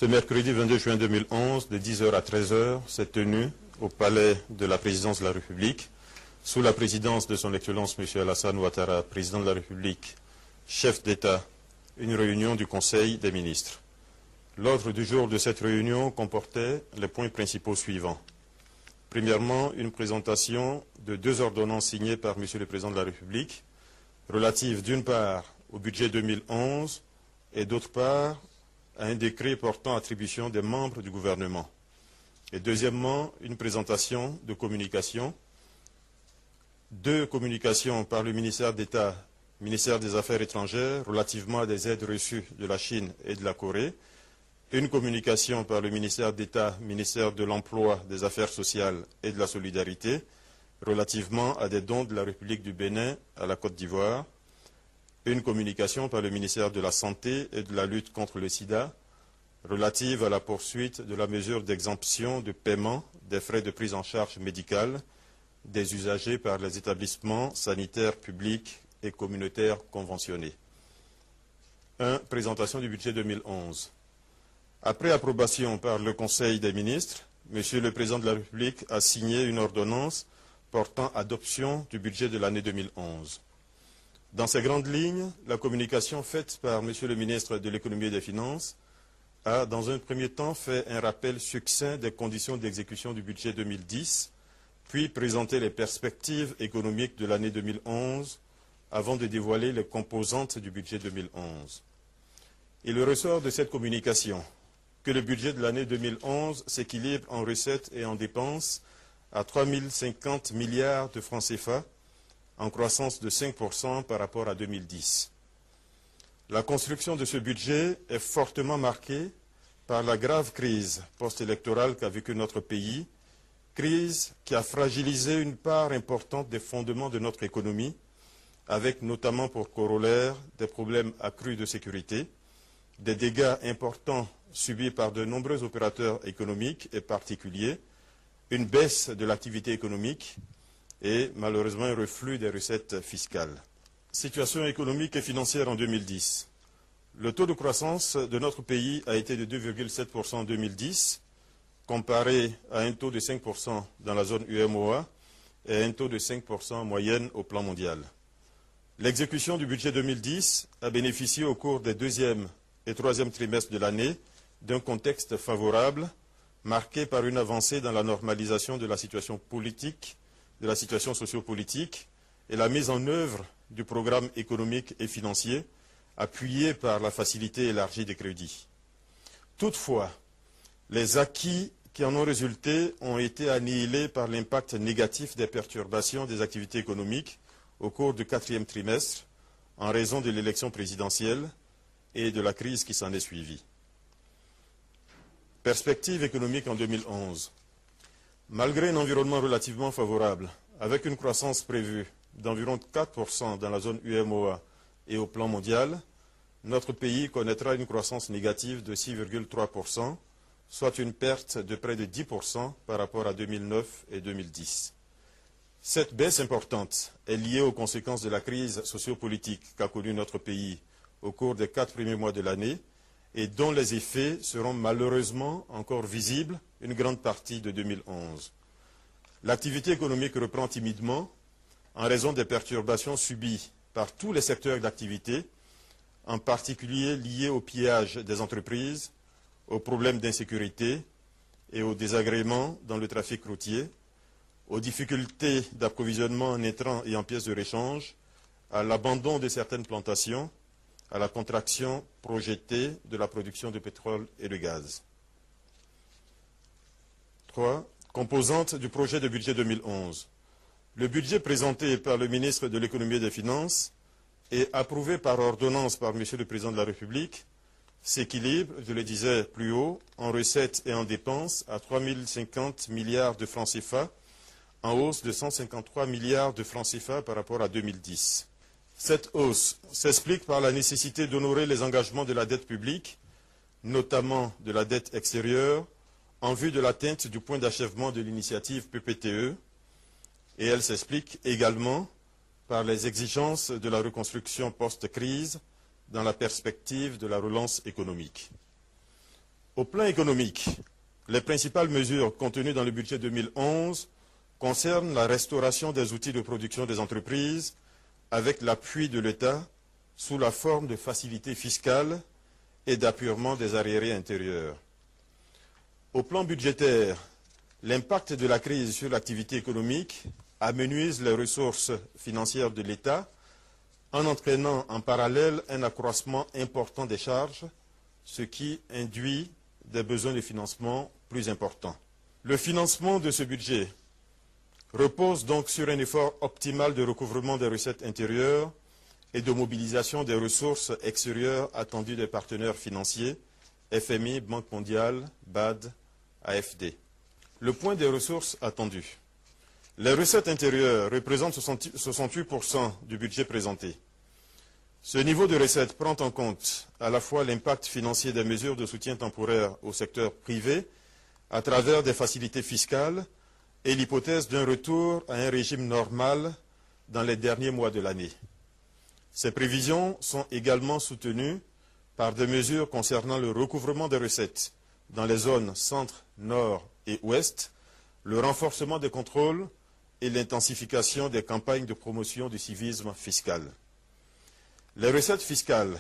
Ce mercredi 22 juin 2011, de 10h à 13h, s'est tenu au palais de la présidence de la République, sous la présidence de son Excellence M. Alassane Ouattara, président de la République, chef d'État, une réunion du Conseil des ministres. L'ordre du jour de cette réunion comportait les points principaux suivants. Premièrement, une présentation de 2 ordonnances signées par M. le Président de la République, relatives d'une part au budget 2011 et d'autre part à un décret portant attribution des membres du gouvernement. Et deuxièmement, une présentation de communications, 2 communications par le ministère d'État, ministère des Affaires étrangères, relativement à des aides reçues de la Chine et de la Corée, une communication par le ministère d'État, ministère de l'Emploi, des Affaires sociales et de la Solidarité, relativement à des dons de la République du Bénin à la Côte d'Ivoire, une communication par le ministère de la Santé et de la lutte contre le sida, relative à la poursuite de la mesure d'exemption de paiement des frais de prise en charge médicale des usagers par les établissements sanitaires publics et communautaires conventionnés. 1. Présentation du budget 2011. Après approbation par le Conseil des ministres, M. le Président de la République a signé une ordonnance portant adoption du budget de l'année 2011. Dans ces grandes lignes, la communication faite par M. le ministre de l'Économie et des Finances a, dans un premier temps, fait un rappel succinct des conditions d'exécution du budget 2010, puis présenté les perspectives économiques de l'année 2011, avant de dévoiler les composantes du budget 2011. Il ressort de cette communication que le budget de l'année 2011 s'équilibre en recettes et en dépenses à 3 050 milliards de francs CFA, en croissance de 5% par rapport à 2010. La construction de ce budget est fortement marquée par la grave crise post-électorale qu'a vécue notre pays, crise qui a fragilisé une part importante des fondements de notre économie, avec notamment pour corollaire des problèmes accrus de sécurité, des dégâts importants subis par de nombreux opérateurs économiques et particuliers, une baisse de l'activité économique et malheureusement un reflux des recettes fiscales. Situation économique et financière en 2010. Le taux de croissance de notre pays a été de 2,7% en 2010, comparé à un taux de 5% dans la zone UEMOA et à un taux de 5% en moyenne au plan mondial. L'exécution du budget 2010 a bénéficié au cours des 2e et 3e trimestres de l'année d'un contexte favorable, marqué par une avancée dans la normalisation de la situation politique, de la situation sociopolitique et la mise en œuvre du programme économique et financier appuyé par la facilité élargie des crédits. Toutefois, les acquis qui en ont résulté ont été annihilés par l'impact négatif des perturbations des activités économiques au cours du 4e trimestre en raison de l'élection présidentielle et de la crise qui s'en est suivie. Perspective économique en 2011. Malgré un environnement relativement favorable, avec une croissance prévue d'environ 4% dans la zone UEMOA et au plan mondial, notre pays connaîtra une croissance négative de 6,3%, soit une perte de près de 10% par rapport à 2009 et 2010. Cette baisse importante est liée aux conséquences de la crise sociopolitique qu'a connue notre pays au cours des 4 premiers mois de l'année et dont les effets seront malheureusement encore visibles une grande partie de 2011. L'activité économique reprend timidement en raison des perturbations subies par tous les secteurs d'activité, en particulier liées au pillage des entreprises, aux problèmes d'insécurité et aux désagréments dans le trafic routier, aux difficultés d'approvisionnement en intrants et en pièces de rechange, à l'abandon de certaines plantations, à la contraction projetée de la production de pétrole et de gaz. 3. Composante du projet de budget 2011. Le budget présenté par le ministre de l'Économie et des Finances et approuvé par ordonnance par M. le Président de la République s'équilibre, je le disais plus haut, en recettes et en dépenses à 3 050 milliards de francs CFA, en hausse de 153 milliards de francs CFA par rapport à 2010. Cette hausse s'explique par la nécessité d'honorer les engagements de la dette publique, notamment de la dette extérieure, en vue de l'atteinte du point d'achèvement de l'initiative PPTE, et elle s'explique également par les exigences de la reconstruction post-crise dans la perspective de la relance économique. Au plan économique, les principales mesures contenues dans le budget 2011 concernent la restauration des outils de production des entreprises avec l'appui de l'État sous la forme de facilités fiscales et d'appurement des arriérés intérieurs. Au plan budgétaire, l'impact de la crise sur l'activité économique amenuise les ressources financières de l'État en entraînant en parallèle un accroissement important des charges, ce qui induit des besoins de financement plus importants. Le financement de ce budget repose donc sur un effort optimal de recouvrement des recettes intérieures et de mobilisation des ressources extérieures attendues des partenaires financiers, FMI, Banque mondiale, BAD, AFD. Le point des ressources attendues. Les recettes intérieures représentent 68% du budget présenté. Ce niveau de recettes prend en compte à la fois l'impact financier des mesures de soutien temporaire au secteur privé à travers des facilités fiscales et l'hypothèse d'un retour à un régime normal dans les derniers mois de l'année. Ces prévisions sont également soutenues par des mesures concernant le recouvrement des recettes dans les zones centre, nord et ouest, le renforcement des contrôles et l'intensification des campagnes de promotion du civisme fiscal. Les recettes fiscales,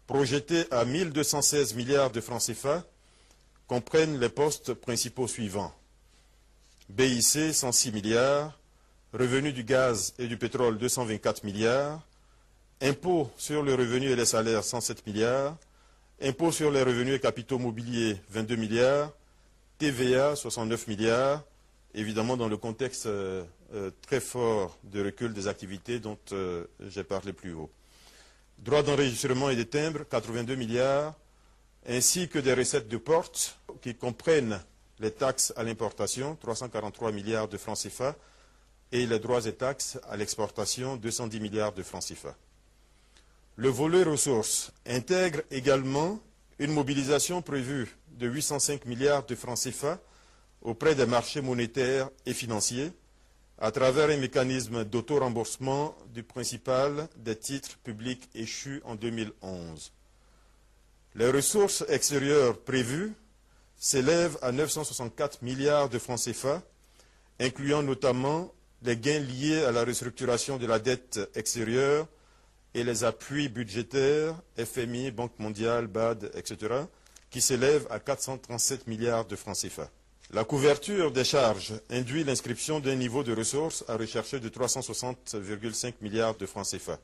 projetées à 1 216 milliards de francs CFA, comprennent les postes principaux suivants. BIC, 106 milliards, revenus du gaz et du pétrole, 224 milliards, impôts sur le revenu et les salaires, 107 milliards, impôts sur les revenus et capitaux mobiliers, 22 milliards, TVA, 69 milliards, évidemment dans le contexte très fort de recul des activités dont j'ai parlé plus haut. Droits d'enregistrement et de timbres, 82 milliards, ainsi que des recettes de porte qui comprennent les taxes à l'importation, 343 milliards de francs CFA, et les droits et taxes à l'exportation, 210 milliards de francs CFA. Le volet ressources intègre également une mobilisation prévue de 805 milliards de francs CFA auprès des marchés monétaires et financiers à travers un mécanisme d'auto-remboursement du principal des titres publics échus en 2011. Les ressources extérieures prévues s'élèvent à 964 milliards de francs CFA, incluant notamment les gains liés à la restructuration de la dette extérieure et les appuis budgétaires, FMI, Banque mondiale, BAD, etc., qui s'élèvent à 437 milliards de francs CFA. La couverture des charges induit l'inscription d'un niveau de ressources à rechercher de 360,5 milliards de francs CFA.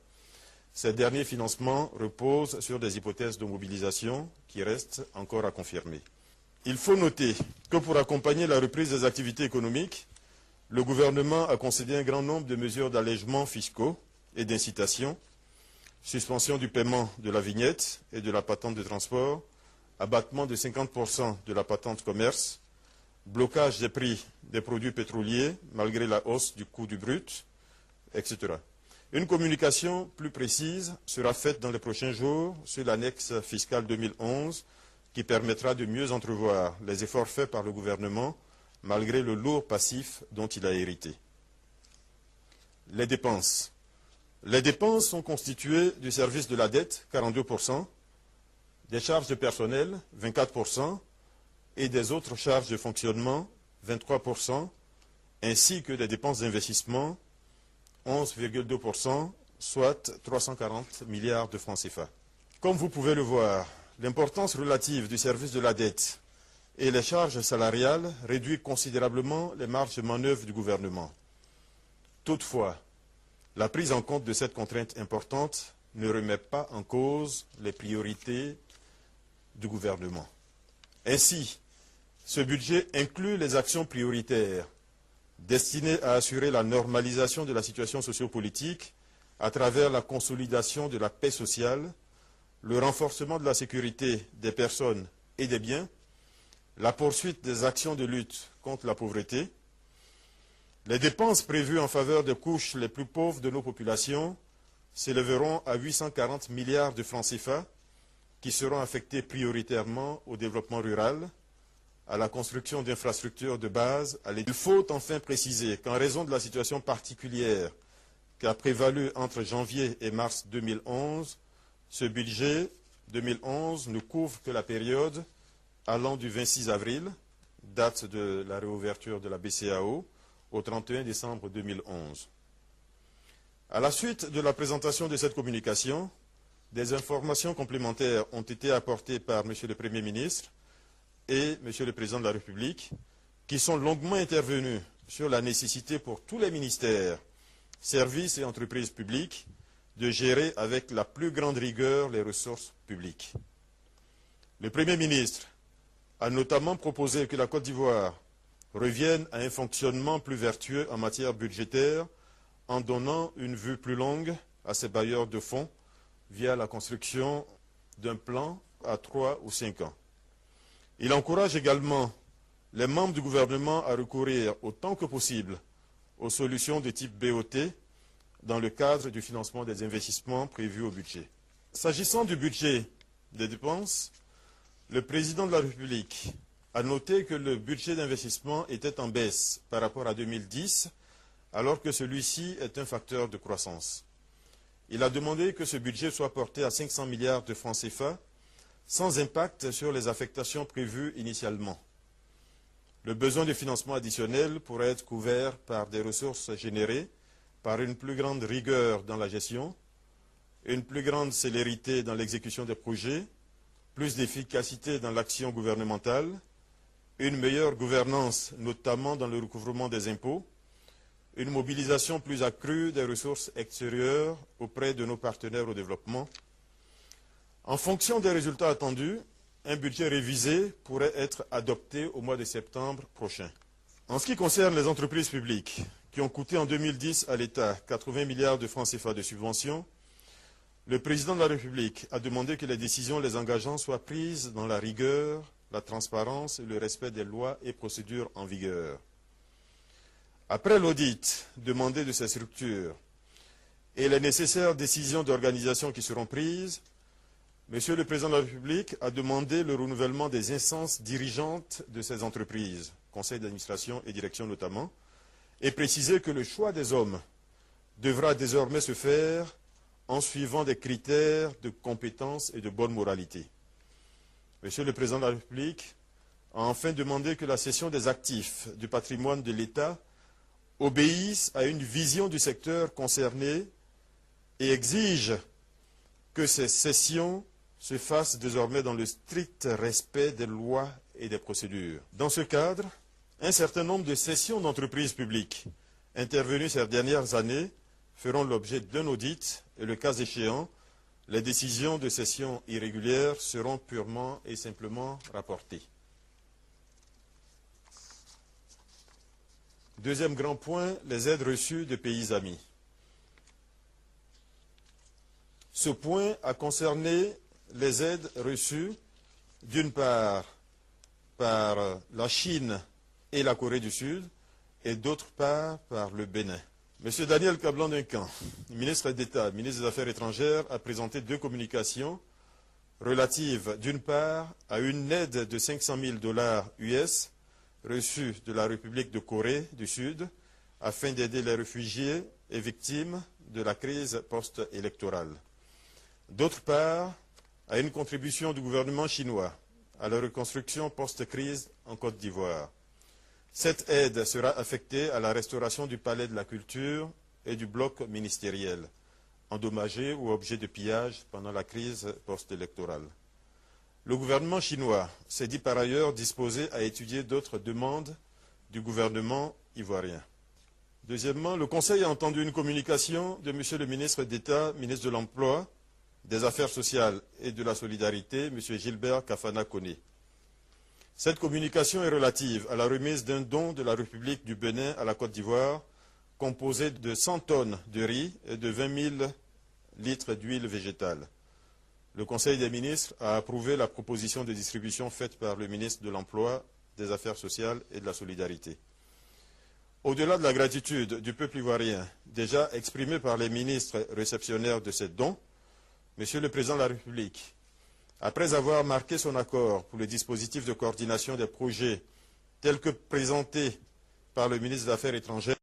Ces derniers financements reposent sur des hypothèses de mobilisation qui restent encore à confirmer. Il faut noter que pour accompagner la reprise des activités économiques, le gouvernement a concédé un grand nombre de mesures d'allègement fiscaux et d'incitation, suspension du paiement de la vignette et de la patente de transport, abattement de 50% de la patente commerce, blocage des prix des produits pétroliers malgré la hausse du coût du brut, etc. Une communication plus précise sera faite dans les prochains jours sur l'annexe fiscale 2011 qui permettra de mieux entrevoir les efforts faits par le gouvernement malgré le lourd passif dont il a hérité. Les dépenses. Les dépenses sont constituées du service de la dette, 42%, des charges de personnel, 24%, et des autres charges de fonctionnement, 23%, ainsi que des dépenses d'investissement, 11,2%, soit 340 milliards de francs CFA. Comme vous pouvez le voir, l'importance relative du service de la dette et les charges salariales réduisent considérablement les marges de manœuvre du gouvernement. Toutefois, la prise en compte de cette contrainte importante ne remet pas en cause les priorités du gouvernement. Ainsi, ce budget inclut les actions prioritaires destinées à assurer la normalisation de la situation sociopolitique à travers la consolidation de la paix sociale, le renforcement de la sécurité des personnes et des biens, la poursuite des actions de lutte contre la pauvreté. Les dépenses prévues en faveur des couches les plus pauvres de nos populations s'élèveront à 840 milliards de francs CFA qui seront affectés prioritairement au développement rural, à la construction d'infrastructures de base. Il faut enfin préciser qu'en raison de la situation particulière qui a prévalu entre janvier et mars 2011, ce budget 2011 ne couvre que la période allant du 26 avril, date de la réouverture de la BCEAO, au 31 décembre 2011. À la suite de la présentation de cette communication, des informations complémentaires ont été apportées par M. le Premier ministre et M. le Président de la République, qui sont longuement intervenus sur la nécessité pour tous les ministères, services et entreprises publiques de gérer avec la plus grande rigueur les ressources publiques. Le Premier ministre a notamment proposé que la Côte d'Ivoire revienne à un fonctionnement plus vertueux en matière budgétaire en donnant une vue plus longue à ses bailleurs de fonds via la construction d'un plan à 3 ou 5 ans. Il encourage également les membres du gouvernement à recourir autant que possible aux solutions de type BOT dans le cadre du financement des investissements prévus au budget. S'agissant du budget des dépenses, le président de la République a noté que le budget d'investissement était en baisse par rapport à 2010, alors que celui-ci est un facteur de croissance. Il a demandé que ce budget soit porté à 500 milliards de francs CFA, sans impact sur les affectations prévues initialement. Le besoin de financement additionnel pourrait être couvert par des ressources générées, par une plus grande rigueur dans la gestion, une plus grande célérité dans l'exécution des projets, plus d'efficacité dans l'action gouvernementale, une meilleure gouvernance, notamment dans le recouvrement des impôts, une mobilisation plus accrue des ressources extérieures auprès de nos partenaires au développement. En fonction des résultats attendus, un budget révisé pourrait être adopté au mois de septembre prochain. En ce qui concerne les entreprises publiques, qui ont coûté en 2010 à l'État 80 milliards de francs CFA de subventions, le président de la République a demandé que les décisions les engageant soient prises dans la rigueur, la transparence et le respect des lois et procédures en vigueur. Après l'audit demandé de ces structures et les nécessaires décisions d'organisation qui seront prises, Monsieur le Président de la République a demandé le renouvellement des instances dirigeantes de ces entreprises, conseil d'administration et direction notamment, et précisé que le choix des hommes devra désormais se faire en suivant des critères de compétence et de bonne moralité. Monsieur le Président de la République a enfin demandé que la cession des actifs du patrimoine de l'État obéissent à une vision du secteur concerné et exige que ces cessions se fassent désormais dans le strict respect des lois et des procédures. Dans ce cadre, un certain nombre de cessions d'entreprises publiques intervenues ces dernières années feront l'objet d'un audit et, le cas échéant, les décisions de cession irrégulières seront purement et simplement rapportées. Deuxième grand point, les aides reçues de pays amis. Ce point a concerné les aides reçues, d'une part, par la Chine et la Corée du Sud, et d'autre part, par le Bénin. M. Daniel Kablan-Duncan, ministre d'État, ministre des Affaires étrangères, a présenté deux communications relatives, d'une part, à une aide de 500 000 $ US reçue de la République de Corée du Sud afin d'aider les réfugiés et victimes de la crise post-électorale. D'autre part, à une contribution du gouvernement chinois à la reconstruction post-crise en Côte d'Ivoire. Cette aide sera affectée à la restauration du palais de la culture et du bloc ministériel, endommagé ou objet de pillage pendant la crise post-électorale. Le gouvernement chinois s'est dit par ailleurs disposé à étudier d'autres demandes du gouvernement ivoirien. Deuxièmement, le Conseil a entendu une communication de M. le ministre d'État, ministre de l'Emploi, des Affaires sociales et de la solidarité, M. Gilbert Kafana Koné. Cette communication est relative à la remise d'un don de la République du Bénin à la Côte d'Ivoire, composé de 100 tonnes de riz et de 20 000 litres d'huile végétale. Le Conseil des ministres a approuvé la proposition de distribution faite par le ministre de l'Emploi, des Affaires sociales et de la solidarité. Au-delà de la gratitude du peuple ivoirien, déjà exprimée par les ministres réceptionnaires de ces dons, Monsieur le Président de la République, après avoir marqué son accord pour le dispositif de coordination des projets tels que présentés par le ministre des Affaires étrangères,